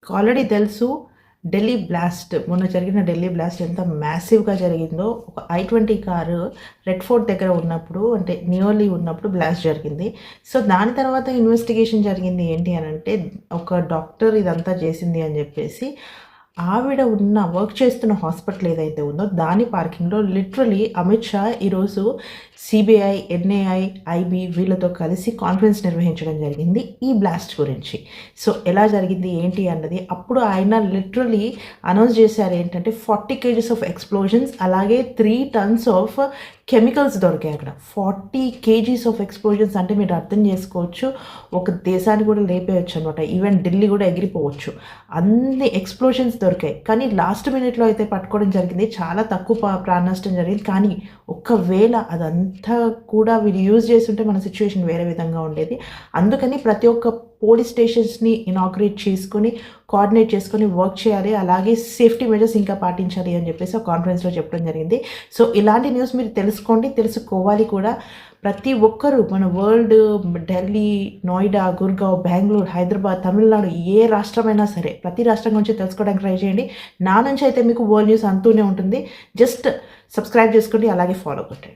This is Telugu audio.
ఆల్రెడీ తెలుసు ఢిల్లీ బ్లాస్ట్, మొన్న జరిగిన ఢిల్లీ బ్లాస్ట్ ఎంత మ్యాసివ్‌గా జరిగిందో. ఒక ఐ-20 కారు రెడ్ ఫోర్ట్ దగ్గర ఉన్నప్పుడు, అంటే నియర్లీ ఉన్నప్పుడు బ్లాస్ట్ జరిగింది. సో, దాని తర్వాత ఇన్వెస్టిగేషన్ జరిగింది ఏంటి అనంటే, ఒక డాక్టర్ ఇదంతా చేసింది అని చెప్పేసి, ఆవిడ వర్క్ చేస్తున్న హాస్పిటల్ ఏదైతే ఉందో దాని పార్కింగ్‌లో లిటరల్లీ అమిత్ షా ఈరోజు సీబీఐ, ఎన్ఐఏ, ఐబీ వీళ్ళతో కలిసి కాన్ఫరెన్స్ నిర్వహించడం జరిగింది ఈ బ్లాస్ట్ గురించి. సో, ఎలా జరిగింది ఏంటి అన్నది అప్పుడు ఆయన లిటరల్లీ అనౌన్స్ చేశారు ఏంటంటే 40 కేజీస్ ఆఫ్ ఎక్స్‌ప్లోజన్స్, అలాగే 3 టన్స్ ఆఫ్ కెమికల్స్ దొరికాయి అక్కడ. 40 కేజీస్ ఆఫ్ ఎక్స్‌ప్లోజన్స్ అంటే మీరు అర్థం చేసుకోవచ్చు, ఒక దేశాన్ని కూడా లేపేయొచ్చు అనమాట. ఈవెన్ ఢిల్లీ కూడా ఎగిరిపోవచ్చు. అన్ని ఎక్స్‌ప్లోజన్స్ దొరికాయి. కానీ లాస్ట్ మినిట్‌లో అయితే పట్టుకోవడం జరిగింది. చాలా తక్కువ ప్రాణ నష్టం జరిగింది. కానీ ఒకవేళ అదంతా కూడా వీళ్ళు యూజ్ చేసుంటే మన సిట్యుయేషన్ వేరే విధంగా ఉండేది. అందుకని ప్రతి ఒక్క పోలీస్ స్టేషన్స్‌ని ఇనాగ్రేట్ చేసుకొని, కోఆర్డినేట్ చేసుకొని వర్క్ చేయాలి. అలాగే సేఫ్టీ మెజర్స్ ఇంకా పాటించాలి అని చెప్పేసి ఆ కాన్ఫరెన్స్‌లో చెప్పడం జరిగింది. సో, ఇలాంటి న్యూస్ మీరు తెలుసుకోండి, తెలుసుకోవాలి కూడా. ప్రతి ఒక్కరు మన వరల్డ్, ఢిల్లీ, నోయిడా, గుర్గావ్, బెంగుళూరు, హైదరాబాద్, తమిళనాడు ఏ రాష్ట్రమైనా సరే ప్రతి రాష్ట్రం గురించి తెలుసుకోవడానికి ట్రై చేయండి. నా నుంచి అయితే మీకు వరల్డ్ న్యూస్ అంతూనే ఉంటుంది. జస్ట్ సబ్స్క్రైబ్ చేసుకోండి, అలాగే ఫాలో కొట్టండి.